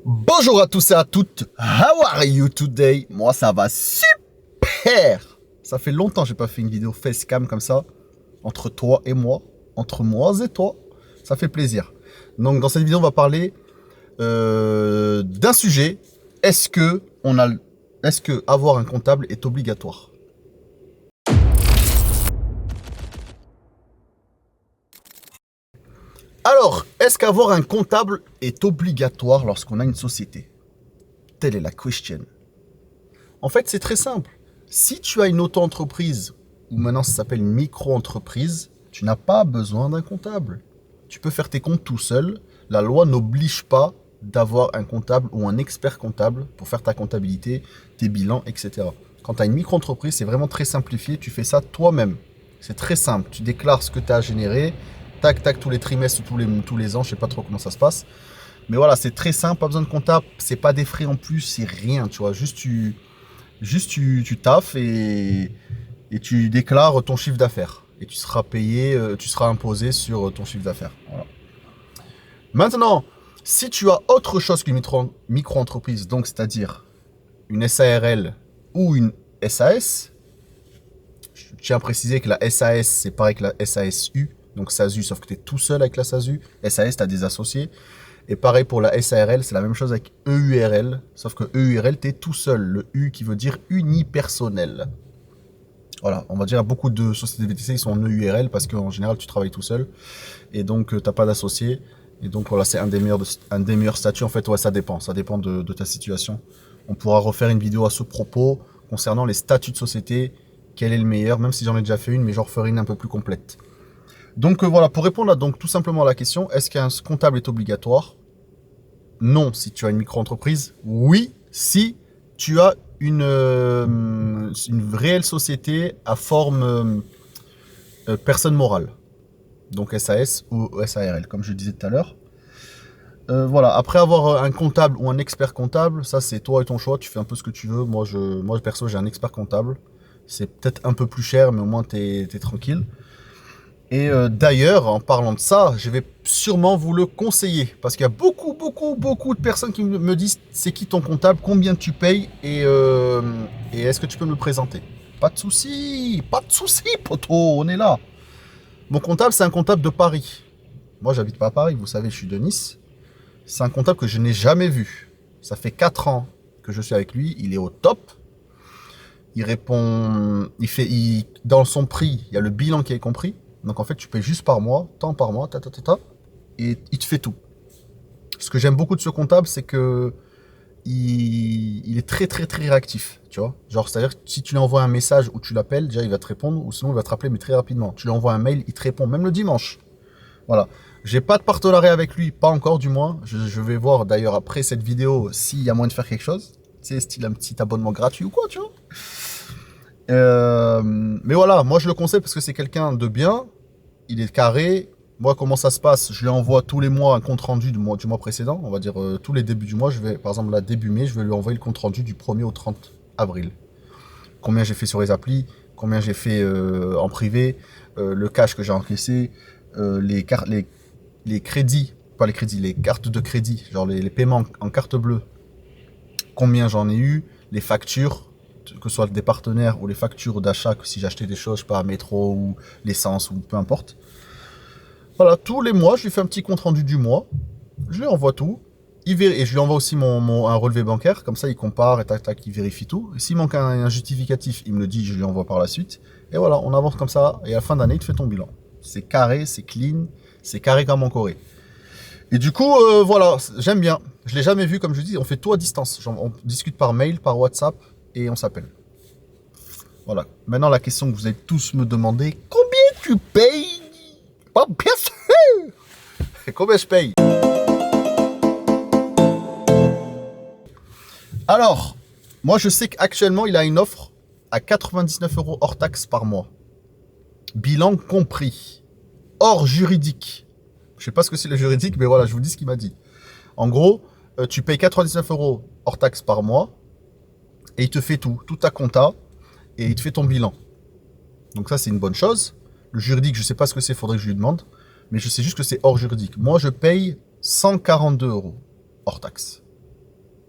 Bonjour à tous et à toutes, how are you today? Moi ça va super. Ça fait longtemps que j'ai pas fait une vidéo facecam comme ça, entre toi et moi, entre moi et toi, ça fait plaisir. Donc dans cette vidéo on va parler d'un sujet, est-ce que avoir un comptable est obligatoire? Alors, est-ce qu'avoir un comptable est obligatoire lorsqu'on a une société? Telle est la question. En fait, c'est très simple. Si tu as une auto-entreprise, ou maintenant ça s'appelle une micro-entreprise, tu n'as pas besoin d'un comptable. Tu peux faire tes comptes tout seul. La loi n'oblige pas d'avoir un comptable ou un expert comptable pour faire ta comptabilité, tes bilans, etc. Quand tu as une micro-entreprise, c'est vraiment très simplifié. Tu fais ça toi-même. C'est très simple. Tu déclares ce que tu as généré. Tac, tac, tous les trimestres, tous les ans. Je sais pas trop comment ça se passe. Mais voilà, c'est très simple. Pas besoin de comptable. C'est pas des frais en plus. C'est rien, tu vois. Juste, tu taffes et tu déclares ton chiffre d'affaires. Et tu seras payé, tu seras imposé sur ton chiffre d'affaires. Voilà. Maintenant, si tu as autre chose qu'une micro-entreprise, donc c'est-à-dire une SARL ou une SAS, je tiens à préciser que la SAS, c'est pareil que la SASU, donc SASU, sauf que tu es tout seul avec la SASU. SAS, tu as des associés. Et pareil pour la SARL, c'est la même chose avec EURL, sauf que EURL, tu es tout seul. Le U qui veut dire unipersonnel. Voilà, on va dire beaucoup de sociétés VTC, ils sont en EURL parce qu'en général, tu travailles tout seul. Et donc, tu n'as pas d'associé. Et donc, voilà, c'est un des meilleurs statuts. En fait, ouais, ça dépend de ta situation. On pourra refaire une vidéo à ce propos concernant les statuts de société. Quel est le meilleur, même si j'en ai déjà fait une, mais j'en referai une un peu plus complète. Donc voilà, pour répondre donc tout simplement à la question, est-ce qu'un comptable est obligatoire? Non, si tu as une micro-entreprise. Oui, si tu as une réelle société à forme personne morale. Donc SAS ou SARL, comme je disais tout à l'heure. Voilà, après avoir un comptable ou un expert comptable, ça c'est toi et ton choix, tu fais un peu ce que tu veux. Moi perso, j'ai un expert comptable. C'est peut-être un peu plus cher, mais au moins t'es tranquille. Et d'ailleurs, en parlant de ça, je vais sûrement vous le conseiller. Parce qu'il y a beaucoup de personnes qui me disent c'est qui ton comptable, combien tu payes et est-ce que tu peux me le présenter? Pas de souci, poto, on est là. Mon comptable, c'est un comptable de Paris. Moi, j'habite pas à Paris, vous savez, je suis de Nice. C'est un comptable que je n'ai jamais vu. Ça fait 4 ans que je suis avec lui, il est au top. Il répond, dans son prix, il y a le bilan qui est compris. Donc en fait, tu payes juste par mois, tant par mois, et il te fait tout. Ce que j'aime beaucoup de ce comptable, c'est que il est très réactif, tu vois. Genre, c'est-à-dire que si tu lui envoies un message ou tu l'appelles, déjà il va te répondre, ou sinon il va te rappeler, mais très rapidement. Tu lui envoies un mail, il te répond, même le dimanche. Voilà. J'ai pas de partenariat avec lui, pas encore du moins. Je vais voir d'ailleurs après cette vidéo s'il y a moyen de faire quelque chose. Tu sais, style un petit abonnement gratuit ou quoi, tu vois. Mais voilà, moi je le conseille parce que c'est quelqu'un de bien, il est carré. Moi, comment ça se passe? Je lui envoie tous les mois un compte rendu du mois précédent, on va dire tous les débuts du mois. Par exemple, là, début mai, je vais lui envoyer le compte rendu du 1er au 30 avril. Combien j'ai fait sur les applis, combien j'ai fait en privé, le cash que j'ai encaissé, les crédits, pas les crédits, les cartes de crédit, genre les paiements en carte bleue, combien j'en ai eu, les factures, que ce soit des partenaires ou les factures d'achat, que si j'achetais des choses, pas à métro ou l'essence ou peu importe. Voilà, tous les mois, je lui fais un petit compte rendu du mois, je lui envoie tout, et je lui envoie aussi un relevé bancaire, comme ça il compare et tac tac, il vérifie tout. S'il manque un justificatif, il me le dit, je lui envoie par la suite. Et voilà, on avance comme ça, et à la fin d'année, il te fait ton bilan. C'est carré, c'est clean, c'est carré comme en Corée. Et du coup, voilà, j'aime bien. Je l'ai jamais vu, comme je dis, on fait tout à distance. Genre, on discute par mail, par WhatsApp, et on s'appelle. Voilà. Maintenant, la question que vous allez tous me demander, combien tu payes? Pas bien sûr. Combien je paye? Alors, moi, je sais qu'actuellement, il a une offre à 99 € hors taxe par mois. Bilan compris. Hors juridique. Je sais pas ce que c'est le juridique, mais voilà, je vous dis ce qu'il m'a dit. En gros, tu payes 99 € hors taxe par mois et il te fait tout ta compta et il te fait ton bilan. Donc ça, c'est une bonne chose. Le juridique, je sais pas ce que c'est, faudrait que je lui demande, mais je sais juste que c'est hors juridique. Moi, je paye 142 € hors taxe.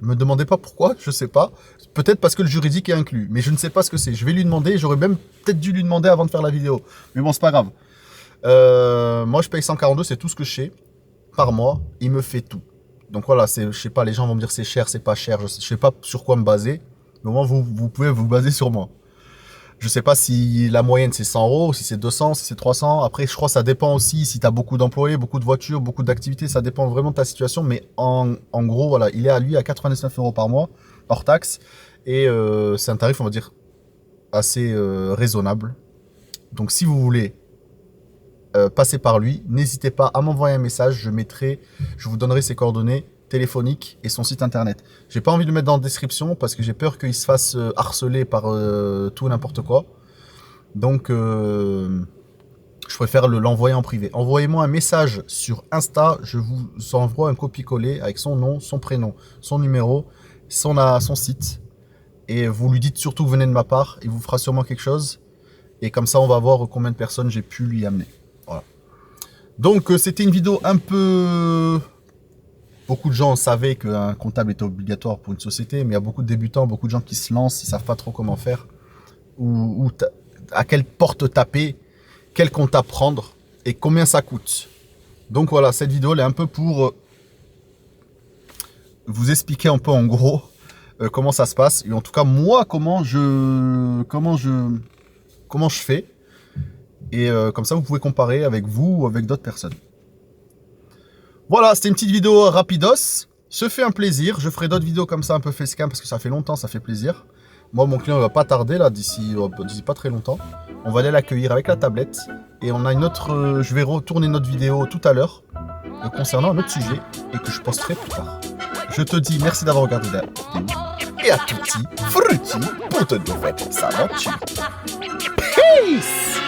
Me demandez pas pourquoi, je sais pas. Peut-être parce que le juridique est inclus, mais je ne sais pas ce que c'est. Je vais lui demander, j'aurais même peut-être dû lui demander avant de faire la vidéo. Mais bon, c'est pas grave. Moi, je paye 142, c'est tout ce que je sais par mois. Il me fait tout. Donc voilà, je sais pas, les gens vont me dire c'est cher, c'est pas cher. Je sais pas sur quoi me baser. Mais au moins, vous pouvez vous baser sur moi. Je sais pas si la moyenne c'est 100 €, si c'est 200, si c'est 300. Après, je crois que ça dépend aussi si tu as beaucoup d'employés, beaucoup de voitures, beaucoup d'activités. Ça dépend vraiment de ta situation. Mais en gros, voilà, il est à lui à 99 € par mois, hors taxe. Et c'est un tarif, on va dire, assez raisonnable. Donc si vous voulez passer par lui, n'hésitez pas à m'envoyer un message. Je vous donnerai ses coordonnées téléphoniques et son site internet. J'ai pas envie de le mettre dans la description parce que j'ai peur qu'il se fasse harceler par tout n'importe quoi. Donc je préfère l'envoyer en privé. Envoyez-moi un message sur Insta, je vous envoie un copier-coller avec son nom, son prénom, son numéro, son site. Et vous lui dites surtout que vous venez de ma part, il vous fera sûrement quelque chose. Et comme ça, on va voir combien de personnes j'ai pu lui amener. Voilà. Donc c'était une vidéo un peu... Beaucoup de gens savaient qu'un comptable était obligatoire pour une société, mais il y a beaucoup de débutants, beaucoup de gens qui se lancent, ils ne savent pas trop comment faire, ou à quelle porte taper, quel comptable prendre et combien ça coûte. Donc voilà, cette vidéo elle est un peu pour vous expliquer un peu en gros comment ça se passe, et en tout cas moi comment je fais, et comme ça vous pouvez comparer avec vous ou avec d'autres personnes. Voilà, c'était une petite vidéo rapidos. Se fait un plaisir. Je ferai d'autres vidéos comme ça un peu facecam parce que ça fait longtemps, ça fait plaisir. Moi, mon client ne va pas tarder là, d'ici pas très longtemps. On va aller l'accueillir avec la tablette. Et on a une autre. Je vais retourner notre vidéo tout à l'heure concernant un autre sujet et que je posterai plus tard. Je te dis merci d'avoir regardé la vidéo. Et à tutti frutti pour te nouvelles aventures. Peace!